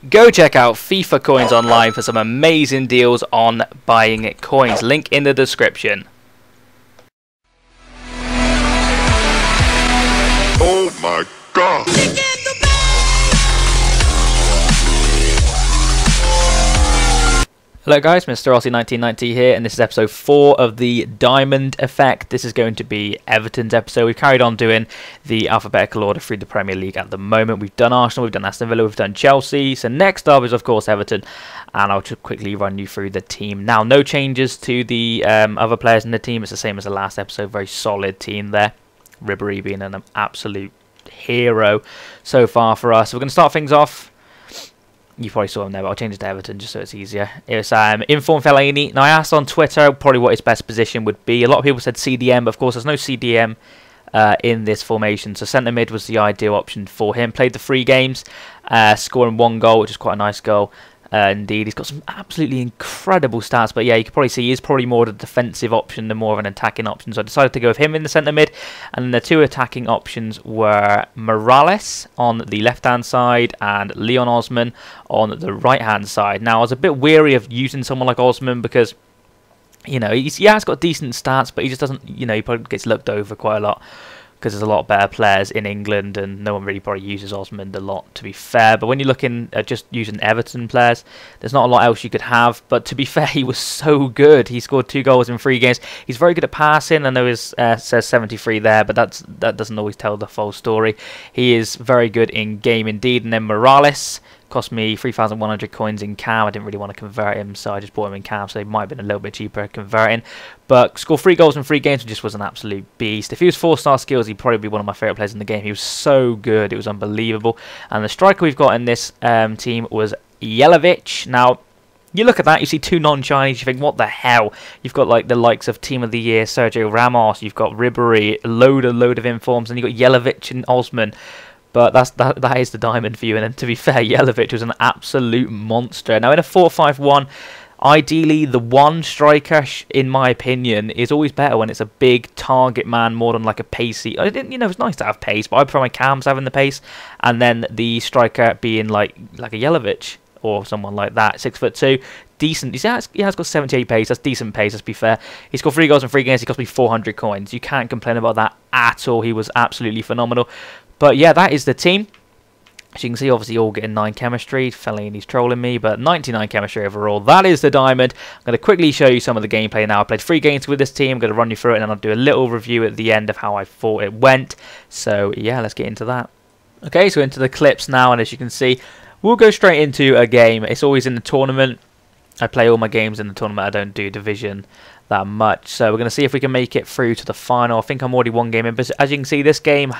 Go check out FIFA Coins online for some amazing deals on buying coins. Link in the description. Oh my God! Hello guys, Mr. Aussie 1990 here, and this is episode 4 of the Diamond Effect. This is going to be Everton's episode. We've carried on doing the alphabetical order through the Premier League at the moment. We've done Arsenal, we've done Aston Villa, we've done Chelsea. So next up is of course Everton, and I'll just quickly run you through the team. Now, no changes to the other players in the team. It's the same as the last episode. Very solid team there. Ribery being an absolute hero so far for us. So we're going to start things off. You probably saw him there, but I'll change it to Everton just so it's easier. It's Inform Fellaini. Now, I asked on Twitter probably what his best position would be. A lot of people said CDM, but of course there's no CDM in this formation. So centre mid was the ideal option for him. Played the 3 games, scoring 1 goal, which is quite a nice goal. Indeed, he's got some absolutely incredible stats, but yeah, you can probably see he is probably more of a defensive option than more of an attacking option, so I decided to go with him in the centre mid. And then the 2 attacking options were Morales on the left hand side and Leon Osman on the right hand side. Now, I was a bit weary of using someone like Osman because, you know, he has got decent stats, but he just doesn't, you know, he probably gets looked over quite a lot because there's a lot better players in England, and no one really probably uses Osmond a lot, to be fair. But when you're looking at just using Everton players, there's not a lot else you could have. But to be fair, he was so good. He scored 2 goals in 3 games. He's very good at passing. I know it says 73 there, but that doesn't always tell the full story. He is very good in game indeed. And then Morales cost me 3,100 coins in Cam. I didn't really want to convert him, so I just bought him in Cam, so he might have been a little bit cheaper converting. But scored 3 goals in 3 games, and just was an absolute beast. If he was 4-star skills, he'd probably be one of my favourite players in the game. He was so good, it was unbelievable. And the striker we've got in this team was Jelavic. Now, you look at that, you see 2 non-Chinese, you think, what the hell? You've got like the likes of Team of the Year, Sergio Ramos, you've got Ribery, a load of informs, and you've got Jelavic and Osman. But that is the diamond for you. And then, to be fair, Jelavic was an absolute monster. Now, in a 4-5-1, ideally the one striker, in my opinion, is always better when it's a big target man more than like a pacey. You know, it's nice to have pace, but I prefer my Cams having the pace, and then the striker being like a Jelavic or someone like that. 6'2", decent. He has got 78 pace. That's decent pace, let's be fair. He scored 3 goals in 3 games. He cost me 400 coins. You can't complain about that at all. He was absolutely phenomenal. But yeah, that is the team. As you can see, obviously all getting 9 chemistry. Fellaini's trolling me, but 99 chemistry overall. That is the diamond. I'm going to quickly show you some of the gameplay now. I played 3 games with this team. I'm going to run you through it, and then I'll do a little review at the end of how I thought it went. So yeah, let's get into that. Okay, so into the clips now, and as you can see, we'll go straight into a game. It's always in the tournament. I play all my games in the tournament. I don't do division that much. So we're going to see if we can make it through to the final. I think I'm already 1 game in, but as you can see, this team,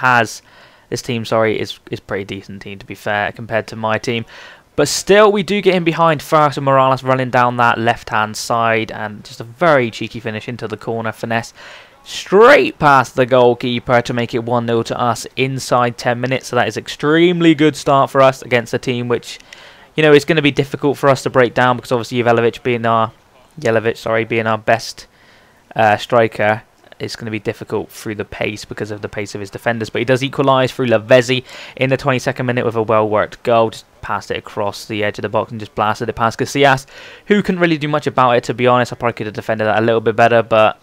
is pretty decent team, to be fair, compared to my team. But still, we do get in behind first, and Morales running down that left-hand side, and just a very cheeky finish into the corner, finesse straight past the goalkeeper to make it 1-0 to us inside 10 minutes. So that is extremely good start for us against a team which, you know, is going to be difficult for us to break down, because obviously Jelavic being our best striker, it's going to be difficult through the pace because of the pace of his defenders. But he does equalise through Lavezzi in the 22nd minute with a well-worked goal. Just passed it across the edge of the box and just blasted it past Casillas, who couldn't really do much about it, to be honest. I probably could have defended that a little bit better, but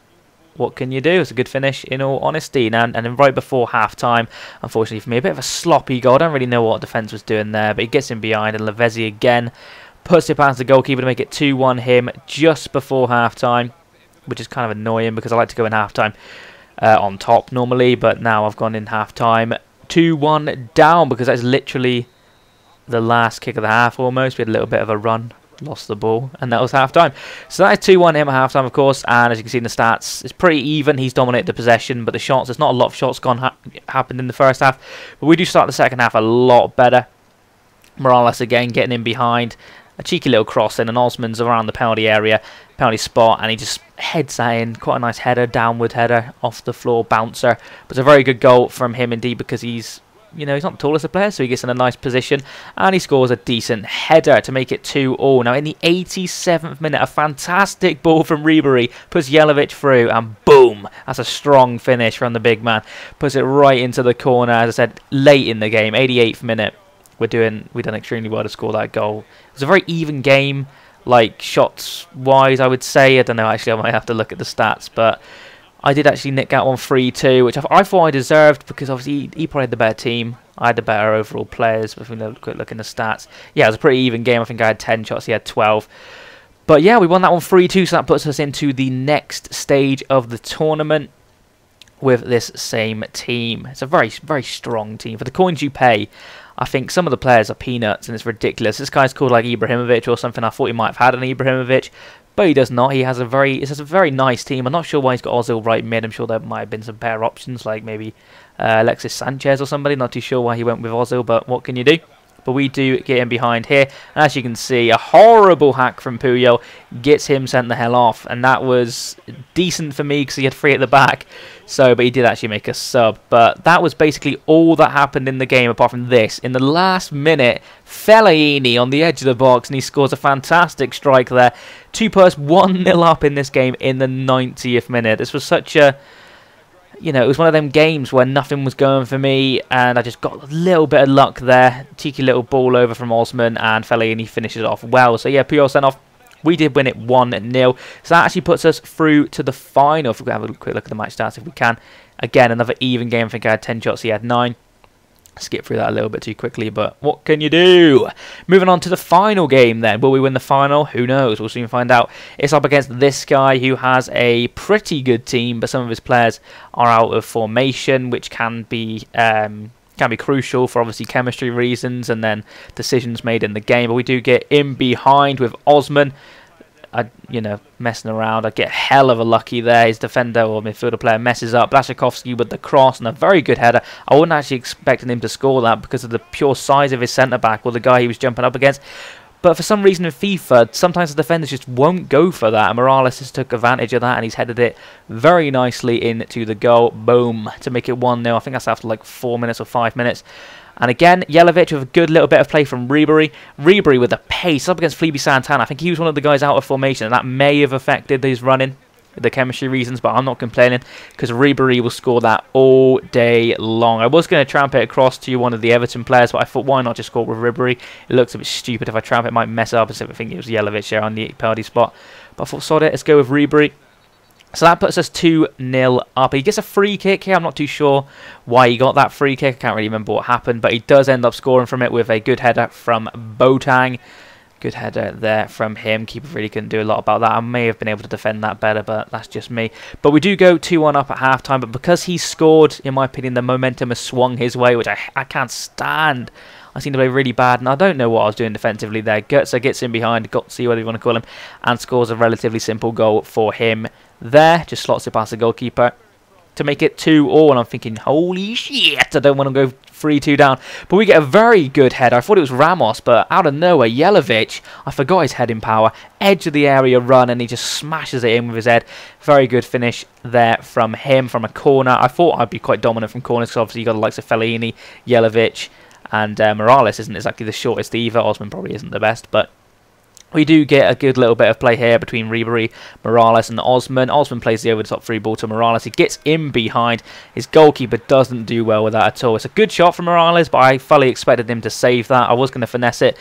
what can you do? It's a good finish, in all honesty. And then right before half-time, unfortunately for me, a bit of a sloppy goal. I don't really know what defence was doing there, but he gets in behind, and Lavezzi again puts it past the goalkeeper to make it 2-1 him just before half-time, which is kind of annoying because I like to go in half-time on top normally, but now I've gone in half-time 2-1 down because that's literally the last kick of the half almost. We had a little bit of a run, lost the ball, and that was half-time. So that is 2-1 him at half-time, of course, and as you can see in the stats, it's pretty even. He's dominated the possession, but the shots, there's not a lot of shots happened in the first half, but we do start the second half a lot better. Morales again getting in behind, a cheeky little cross in, and Osman's around the penalty area, penalty spot, and he just heads that in. Quite a nice header, downward header, off the floor bouncer. But it's a very good goal from him indeed, because he's, you know, he's not the tallest of players, so he gets in a nice position, and he scores a decent header to make it 2-2. Now in the 87th minute, a fantastic ball from Ribery puts Jelavic through, and boom, that's a strong finish from the big man. Puts it right into the corner, as I said, late in the game, 88th minute. we've done extremely well to score that goal. It was a very even game, like shots wise, I would say. I don't know, actually I might have to look at the stats, but I did actually nick out on 3-2, which I thought I deserved, because obviously he probably had the better team. I had the better overall players. If we have a quick look in the stats, yeah, it was a pretty even game. I think I had 10 shots, he had 12. But yeah, we won that one 3-2, so that puts us into the next stage of the tournament with this same team. It's a very, very strong team. For the coins you pay, I think some of the players are peanuts, and it's ridiculous. This guy's called like Ibrahimovic or something. I thought he might have had an Ibrahimovic, but he does not. He has a very nice team. I'm not sure why he's got Ozil right mid. I'm sure there might have been some better options, like maybe Alexis Sanchez or somebody. Not too sure why he went with Ozil, but what can you do? But we do get him behind here. And as you can see, a horrible hack from Puyol gets him sent the hell off. And that was decent for me because he had 3 at the back. But he did actually make a sub. But that was basically all that happened in the game apart from this. In the last minute, Fellaini on the edge of the box, and he scores a fantastic strike there to put us 1-0 up in this game in the 90th minute. This was such a... You know, it was one of them games where nothing was going for me, and I just got a little bit of luck there. Cheeky little ball over from Osman, and Fellaini finishes it off well. So yeah, Puyol sent off. We did win it 1-0. So that actually puts us through to the final. If we can have a quick look at the match stats, if we can. Again, another even game. I think I had 10 shots, he had 9. Skip through that a little bit too quickly, but what can you do? Moving on to the final game then. Will we win the final? Who knows? We'll soon find out. It's up against this guy who has a pretty good team, but some of his players are out of formation, which can be crucial for obviously chemistry reasons and then decisions made in the game. But we do get in behind with Osman. Messing around. I get hell of a lucky there. His defender or midfielder player messes up. Blaszczykowski with the cross and a very good header. I wasn't actually expecting him to score that because of the pure size of his centre-back or the guy he was jumping up against. But for some reason in FIFA, sometimes the defenders just won't go for that. And Morales has took advantage of that and he's headed it very nicely into the goal. Boom. To make it 1-0. I think that's after like 4 minutes or 5 minutes. And again, Jelavic with a good little bit of play from Ribery. Ribery with the pace up against Felipe Santana. I think he was one of the guys out of formation, and that may have affected his running, the chemistry reasons, but I'm not complaining because Ribery will score that all day long. I was going to tramp it across to one of the Everton players, but I thought, why not just score with Ribery? It looks a bit stupid if I tramp it, might mess up. I think it was Jelavic there on the penalty spot. But I thought, sod it, let's go with Ribery. So that puts us 2-0 up. He gets a free kick here. I'm not too sure why he got that free kick. I can't really remember what happened, but he does end up scoring from it with a good header from Boateng. Good header there from him. Keeper really couldn't do a lot about that. I may have been able to defend that better, but that's just me. But we do go 2-1 up at half-time, but because he scored, in my opinion, the momentum has swung his way, which I can't stand. I seem to play really bad, and I don't know what I was doing defensively there. Götze gets in behind, Götze, whatever you want to call him, and scores a relatively simple goal for him there. Just slots it past the goalkeeper to make it 2-2, and I'm thinking, holy shit, I don't want to go 3-2 down. But we get a very good header. I thought it was Ramos, but out of nowhere, Jelavic, I forgot his heading power, edge of the area run, and he just smashes it in with his head. Very good finish there from him, from a corner. I thought I'd be quite dominant from corners, because obviously you've got the likes of Fellaini, Jelavic, and Morales isn't exactly the shortest either. Osman probably isn't the best, but we do get a good little bit of play here between Ribery, Morales and Osman. Osman plays the over-the-top free ball to Morales. He gets in behind. His goalkeeper doesn't do well with that at all. It's a good shot from Morales, but I fully expected him to save that. I was going to finesse it,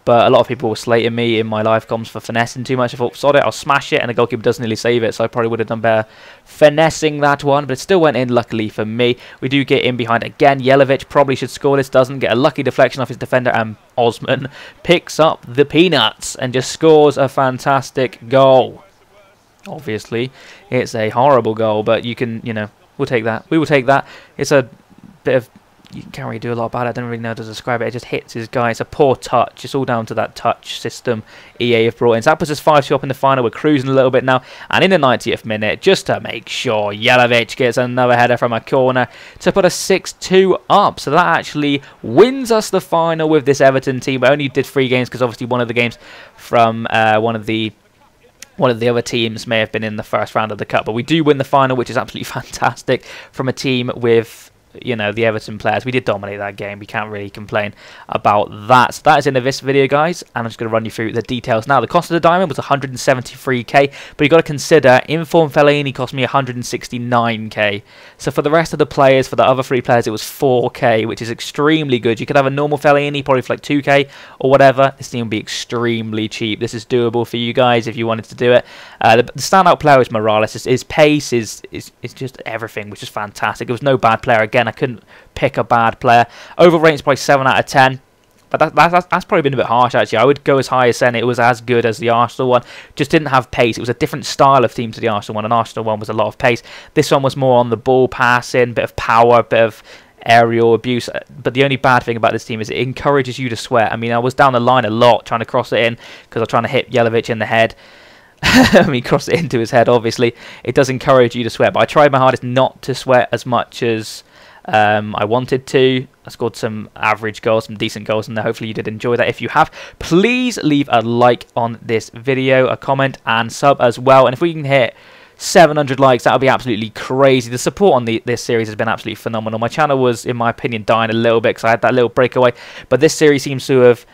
but a lot of people were slating me in my live comms for finessing too much. I thought, sod it, I'll smash it, and the goalkeeper doesn't nearly save it, so I probably would have done better finessing that one, but it still went in, luckily for me. We do get in behind again. Jelavic probably should score this, doesn't. Get a lucky deflection off his defender, and Osman picks up the peanuts and just scores a fantastic goal. Obviously, it's a horrible goal, but you can, we'll take that. We will take that. It's a bit of... You can't really do a lot about it. I don't really know how to describe it. It just hits his guy. It's a poor touch. It's all down to that touch system EA have brought in. So that puts us 5-2 up in the final. We're cruising a little bit now. And in the 90th minute, just to make sure, Jelavic gets another header from a corner to put us 6-2 up. So that actually wins us the final with this Everton team. We only did 3 games because obviously one of the games from one of the other teams may have been in the first round of the cup. But we do win the final, which is absolutely fantastic from a team with you know, the Everton players. We did dominate that game. We can't really complain about that. So that is the end of this video, guys, and I'm just going to run you through the details now. The cost of the diamond was 173k, but you've got to consider Inform Fellaini cost me 169k. So for the rest of the players, for the other 3 players, it was 4k, which is extremely good. You could have a normal Fellaini probably for like 2k or whatever. This team would be extremely cheap. This is doable for you guys if you wanted to do it. The standout player is Morales. His pace is just everything, which is fantastic. There was no bad player. Again, I couldn't pick a bad player. Overall rating is probably 7 out of 10. But that's probably been a bit harsh, actually. I would go as high as saying it was as good as the Arsenal one. Just didn't have pace. It was a different style of team to the Arsenal one. And Arsenal one was a lot of pace. This one was more on the ball passing, bit of power, bit of aerial abuse. But the only bad thing about this team is it encourages you to sweat. I mean, I was down the line a lot trying to cross it in because I was trying to hit Jelavic in the head. I mean, cross it into his head, obviously. It does encourage you to sweat, but I tried my hardest not to sweat as much as I wanted to. I scored some average goals, some decent goals, and hopefully you did enjoy that. If you have, please leave a like on this video, a comment, and sub as well. And if we can hit 700 likes, that would be absolutely crazy. The support on this series has been absolutely phenomenal. My channel was, in my opinion, dying a little bit because I had that little breakaway, but this series seems to have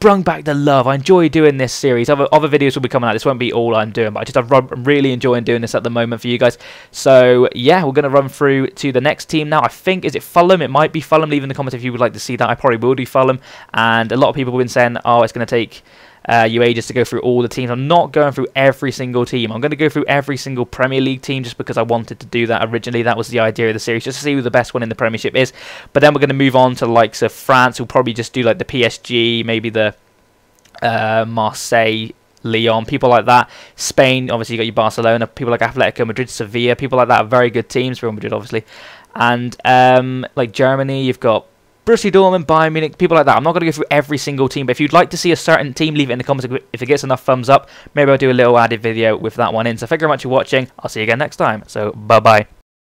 brung back the love. I enjoy doing this series. Other videos will be coming out. This won't be all I'm doing, but I'm really enjoying doing this at the moment for you guys. So yeah, we're going to run through to the next team now. I think, is it Fulham? It might be Fulham. Leave in the comments if you would like to see that. I probably will do Fulham. And a lot of people have been saying, oh, it's going to take you ages to go through all the teams. I'm not going through every single team. I'm going to go through every single Premier League team just because I wanted to do that originally. That was the idea of the series, just to see who the best one in the Premiership is. But then we're going to move on to the likes of France. We'll probably just do like the PSG, maybe the Marseille, Lyon, people like that. Spain, obviously you got your Barcelona, people like Atletico Madrid, Sevilla, people like that are very good teams. Real Madrid, obviously. And like Germany, you've got Borussia Dortmund, Bayern Munich, people like that. I'm not going to go through every single team, but if you'd like to see a certain team, leave it in the comments. If it gets enough thumbs up, maybe I'll do a little added video with that one in. So thank you very much for watching. I'll see you again next time. So bye-bye.